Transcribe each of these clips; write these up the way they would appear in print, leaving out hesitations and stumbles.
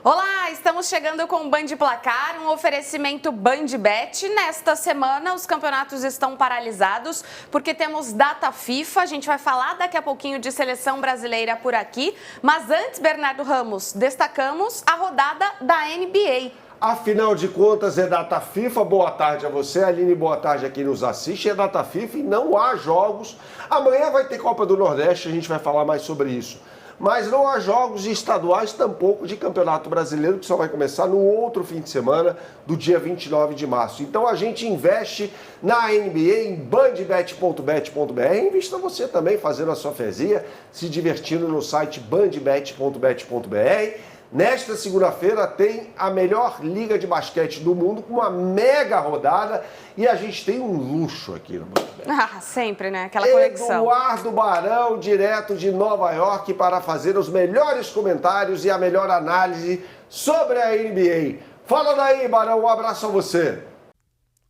Olá, estamos chegando com o Band Placar, um oferecimento BandBet. Nesta semana, os campeonatos estão paralisados porque temos data FIFA. A gente vai falar daqui a pouquinho de seleção brasileira por aqui. Mas antes, Bernardo Ramos, destacamos a rodada da NBA. Afinal de contas, é data FIFA. Boa tarde a você, Aline. Boa tarde a quem nos assiste. É data FIFA e não há jogos. Amanhã vai ter Copa do Nordeste, a gente vai falar mais sobre isso. Mas não há jogos estaduais, tampouco de Campeonato Brasileiro, que só vai começar no outro fim de semana, do dia 29 de março. Então a gente investe na NBA em bandbet.bet.br. Invista você também fazendo a sua fezinha, se divertindo no site bandbet.bet.br. Nesta segunda-feira tem a melhor liga de basquete do mundo, com uma mega rodada, e a gente tem um luxo aqui no Bandbet. Ah, sempre, né? Aquela conexão. Eduardo Barão, direto de Nova York, para fazer os melhores comentários e a melhor análise sobre a NBA. Fala daí, Barão, um abraço a você.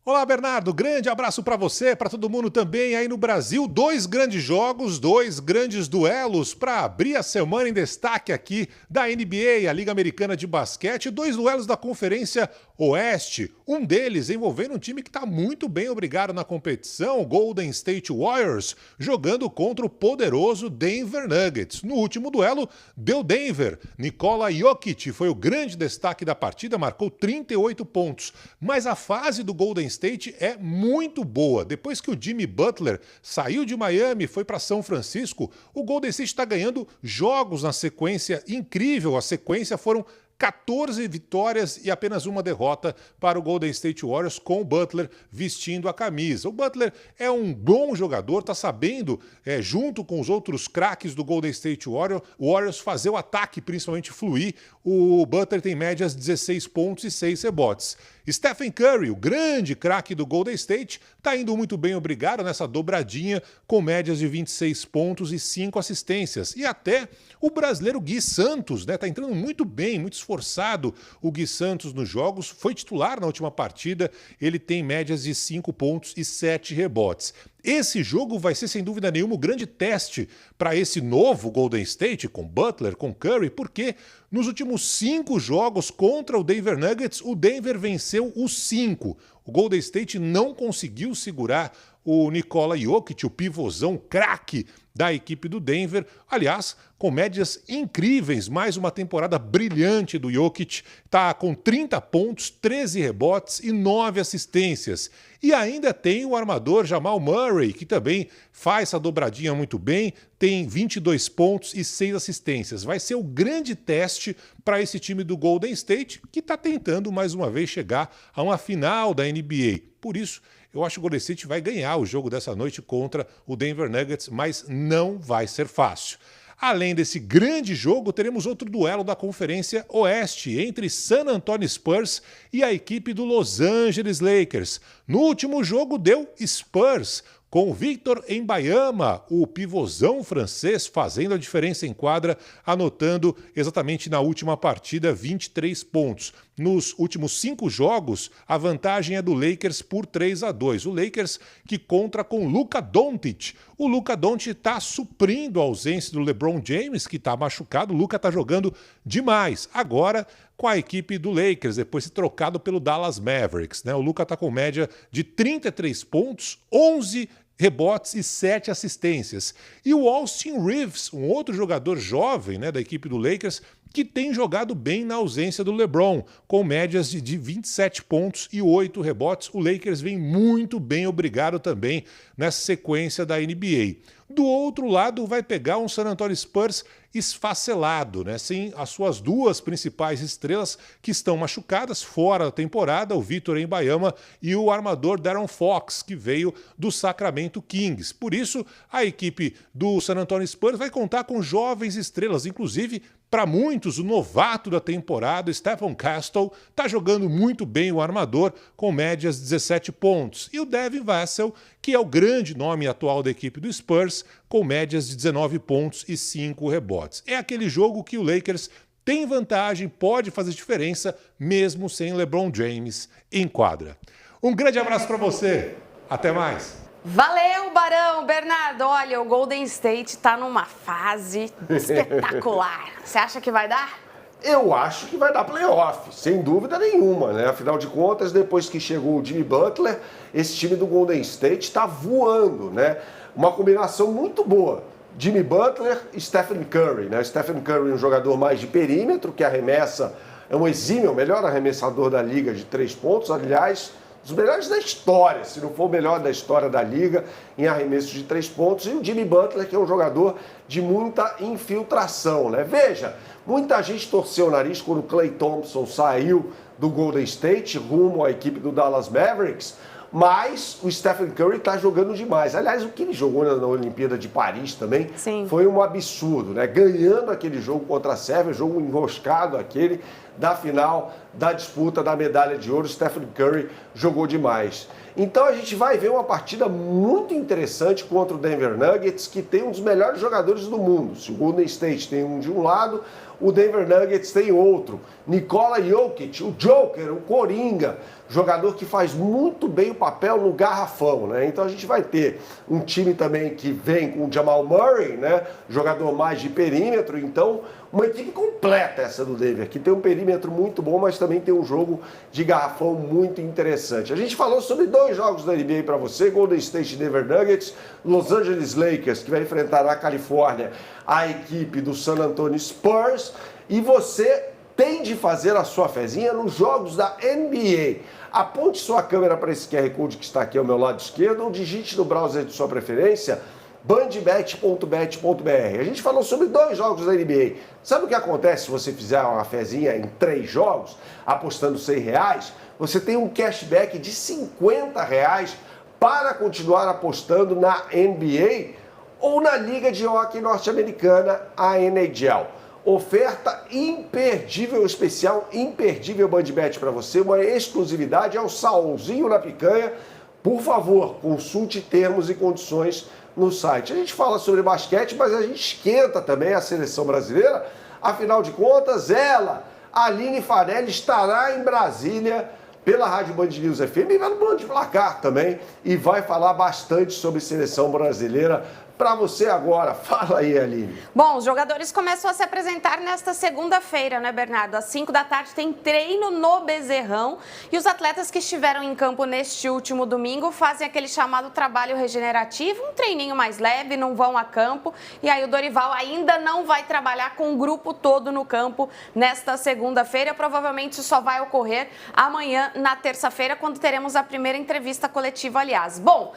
Olá, Bernardo, grande abraço para você, para todo mundo também aí no Brasil. 2 grandes jogos, 2 grandes duelos para abrir a semana em destaque aqui da NBA, a Liga Americana de Basquete. 2 duelos da Conferência Oeste, um deles envolvendo um time que está muito bem obrigado na competição, o Golden State Warriors, jogando contra o poderoso Denver Nuggets. No último duelo, deu Denver. Nikola Jokic foi o grande destaque da partida, marcou 38 pontos. Mas a fase do Golden State é muito boa. Depois que o Jimmy Butler saiu de Miami e foi para São Francisco, o Golden State está ganhando jogos na sequência incrível. A sequência foram 14 vitórias e apenas uma derrota para o Golden State Warriors, com o Butler vestindo a camisa. O Butler é um bom jogador, está sabendo, junto com os outros craques do Golden State Warriors, fazer o ataque principalmente fluir. O Butler tem médias 16 pontos e 6 rebotes. Stephen Curry, o grande craque do Golden State, está indo muito bem, obrigado, nessa dobradinha, com médias de 26 pontos e 5 assistências. E até o brasileiro Gui Santos, né? Está entrando muito bem, muito esforçado o Gui Santos nos jogos. Foi titular na última partida, ele tem médias de 5 pontos e 7 rebotes. Esse jogo vai ser, sem dúvida nenhuma, o grande teste para esse novo Golden State, com Butler, com Curry, porque nos últimos 5 jogos contra o Denver Nuggets, o Denver venceu os 5. O Golden State não conseguiu segurar o Nikola Jokic, o pivôzão craque da equipe do Denver. Aliás, com médias incríveis, mais uma temporada brilhante do Jokic, está com 30 pontos, 13 rebotes e 9 assistências. E ainda tem o armador Jamal Murray, que também faz essa dobradinha muito bem, tem 22 pontos e 6 assistências. Vai ser o grande teste para esse time do Golden State, que está tentando mais uma vez chegar a uma final da NBA. Por isso, eu acho que o Golden State vai ganhar o jogo dessa noite contra o Denver Nuggets, mas não vai ser fácil. Além desse grande jogo, teremos outro duelo da Conferência Oeste entre San Antonio Spurs e a equipe do Los Angeles Lakers. No último jogo deu Spurs, com Victor Wembanyama, o pivôzão francês, fazendo a diferença em quadra, anotando exatamente na última partida 23 pontos. Nos últimos 5 jogos, a vantagem é do Lakers por 3-2. O Lakers que conta com Luka Doncic. O Luka Doncic está suprindo a ausência do LeBron James, que está machucado. O Luka está jogando demais. Agora, com a equipe do Lakers, depois de ser trocado pelo Dallas Mavericks, né? O Luka está com média de 33 pontos, 11 rebotes e 7 assistências. E o Austin Reeves, um outro jogador jovem, né, da equipe do Lakers, que tem jogado bem na ausência do LeBron, com médias de 27 pontos e 8 rebotes. O Lakers vem muito bem, obrigado também, nessa sequência da NBA. Do outro lado, vai pegar um San Antonio Spurs esfacelado, né? Sem as suas 2 principais estrelas que estão machucadas fora da temporada, o Victor Wembanyama e o armador De'Aaron Fox, que veio do Sacramento Kings. Por isso, a equipe do San Antonio Spurs vai contar com jovens estrelas, inclusive, para muitos, o novato da temporada, Stephon Castle, está jogando muito bem o armador, com médias 17 pontos. E o Devin Vassell, que é o grande nome atual da equipe do Spurs, com médias de 19 pontos e 5 rebotes. É aquele jogo que o Lakers tem vantagem, pode fazer diferença, mesmo sem LeBron James em quadra. Um grande abraço para você. Até mais. Valeu, Barão! Bernardo, olha, o Golden State tá numa fase espetacular. Você acha que vai dar? Eu acho que vai dar playoff, sem dúvida nenhuma, né? Afinal de contas, depois que chegou o Jimmy Butler, esse time do Golden State está voando, né? Uma combinação muito boa. Jimmy Butler e Stephen Curry, né? Stephen Curry, um jogador mais de perímetro, que arremessa, é um exímio, o melhor arremessador da liga de 3 pontos, aliás, dos melhores da história, se não for o melhor da história da liga, em arremesso de 3 pontos. E o Jimmy Butler, que é um jogador de muita infiltração, né? Veja, muita gente torceu o nariz quando o Klay Thompson saiu do Golden State rumo à equipe do Dallas Mavericks, mas o Stephen Curry está jogando demais. Aliás, o que ele jogou na Olimpíada de Paris também foi um absurdo, né? Ganhando aquele jogo contra a Sérvia, jogo enroscado aquele da final da disputa da medalha de ouro, Stephen Curry jogou demais. Então a gente vai ver uma partida muito interessante contra o Denver Nuggets, que tem um dos melhores jogadores do mundo. Se o Golden State tem um de um lado, o Denver Nuggets tem outro. Nikola Jokic, o Joker, o Coringa, jogador que faz muito bem o papel no garrafão, né? Então a gente vai ter um time também que vem com o Jamal Murray, né? Jogador mais de perímetro, então uma equipe completa essa do Denver, que tem um perímetro muito bom, mas também tem um jogo de garrafão muito interessante. A gente falou sobre 2 jogos da NBA para você, Golden State e Denver Nuggets, Los Angeles Lakers, que vai enfrentar na Califórnia a equipe do San Antonio Spurs, e você tem de fazer a sua fezinha nos jogos da NBA. Aponte sua câmera para esse QR Code que está aqui ao meu lado esquerdo ou digite no browser de sua preferência bandbet.bet.br. A gente falou sobre 2 jogos da NBA. Sabe o que acontece se você fizer uma fezinha em 3 jogos, apostando R$100? Você tem um cashback de R$50 para continuar apostando na NBA ou na Liga de Hóquei Norte-Americana, a NHL. Oferta imperdível, especial, imperdível Bandbet para você, uma exclusividade ao salzinho na picanha. Por favor, consulte termos e condições no site. A gente fala sobre basquete, mas a gente esquenta também a seleção brasileira. Afinal de contas, ela, Aline Farelli, estará em Brasília pela Rádio Band News FM e pelo Band Placar também, e vai falar bastante sobre seleção brasileira para você agora. Fala aí, Aline. Bom, os jogadores começam a se apresentar nesta segunda-feira, né, Bernardo? Às 5 da tarde tem treino no Bezerrão e os atletas que estiveram em campo neste último domingo fazem aquele chamado trabalho regenerativo, um treininho mais leve, não vão a campo. E aí o Dorival ainda não vai trabalhar com o grupo todo no campo nesta segunda-feira. Provavelmente isso só vai ocorrer amanhã, na terça-feira, quando teremos a primeira entrevista coletiva, aliás. Bom,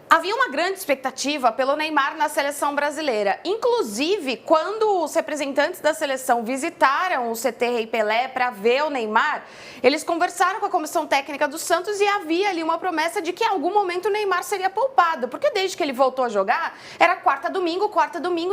havia uma grande expectativa pelo Neymar na seleção brasileira. Inclusive, quando os representantes da seleção visitaram o CT Rei Pelé para ver o Neymar, eles conversaram com a comissão técnica do Santos e havia ali uma promessa de que em algum momento o Neymar seria poupado, porque desde que ele voltou a jogar, era quarta domingo,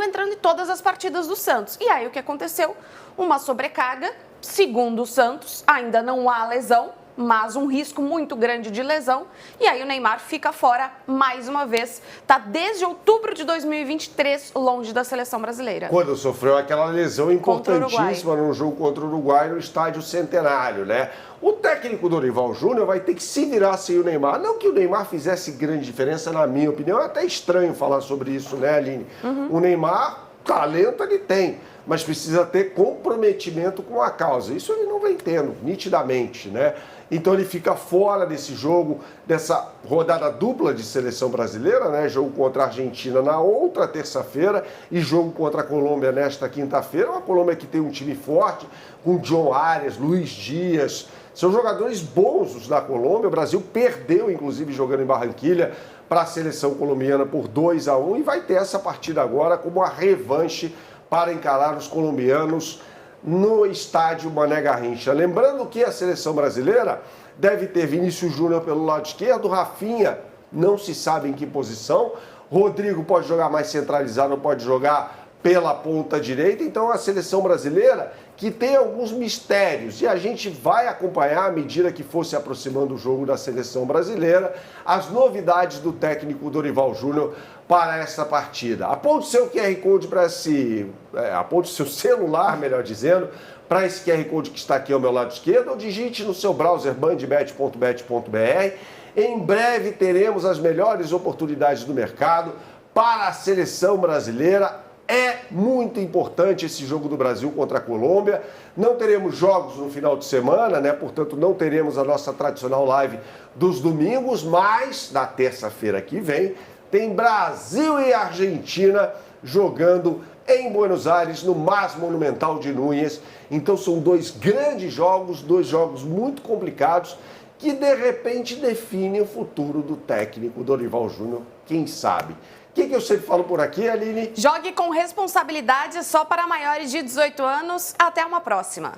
entrando em todas as partidas do Santos. E aí o que aconteceu? Uma sobrecarga, segundo o Santos, ainda não há lesão, mas um risco muito grande de lesão, e aí o Neymar fica fora mais uma vez. Está desde outubro de 2023 longe da seleção brasileira. Quando sofreu aquela lesão importantíssima no jogo contra o Uruguai no Estádio Centenário, né? O técnico Dorival Júnior vai ter que se virar sem o Neymar. Não que o Neymar fizesse grande diferença, na minha opinião. É até estranho falar sobre isso, né, Aline? O Neymar, talento ele tem, mas precisa ter comprometimento com a causa. Isso ele não vem tendo, nitidamente, né? Então ele fica fora desse jogo, dessa rodada dupla de seleção brasileira, né? Jogo contra a Argentina na outra terça-feira e jogo contra a Colômbia nesta quinta-feira. Uma Colômbia que tem um time forte, com John Arias, Luiz Dias. São jogadores bons os da Colômbia. O Brasil perdeu, inclusive, jogando em Barranquilha, para a seleção colombiana por 2-1 e vai ter essa partida agora como a revanche para encarar os colombianos no estádio Mané Garrincha. Lembrando que a seleção brasileira deve ter Vinícius Júnior pelo lado esquerdo, Rafinha não se sabe em que posição, Rodrigo pode jogar mais centralizado, pode jogar pela ponta direita. Então a seleção brasileira que tem alguns mistérios e a gente vai acompanhar à medida que for se aproximando o jogo da seleção brasileira, as novidades do técnico Dorival Júnior para essa partida. Aponte seu QR Code para aponte seu celular, melhor dizendo, para esse QR Code que está aqui ao meu lado esquerdo, ou digite no seu browser bandbet.bet.br. Em breve teremos as melhores oportunidades do mercado para a seleção brasileira É muito importante esse jogo do Brasil contra a Colômbia. Não teremos jogos no final de semana, né? Portanto, não teremos a nossa tradicional live dos domingos, mas na terça-feira que vem tem Brasil e Argentina jogando em Buenos Aires, no Mas Monumental de Núñez. Então são dois grandes jogos, dois jogos muito complicados que de repente definem o futuro do técnico Dorival Júnior, quem sabe. O que eu sempre falo por aqui, Aline? Jogue com responsabilidade só para maiores de 18 anos. Até uma próxima.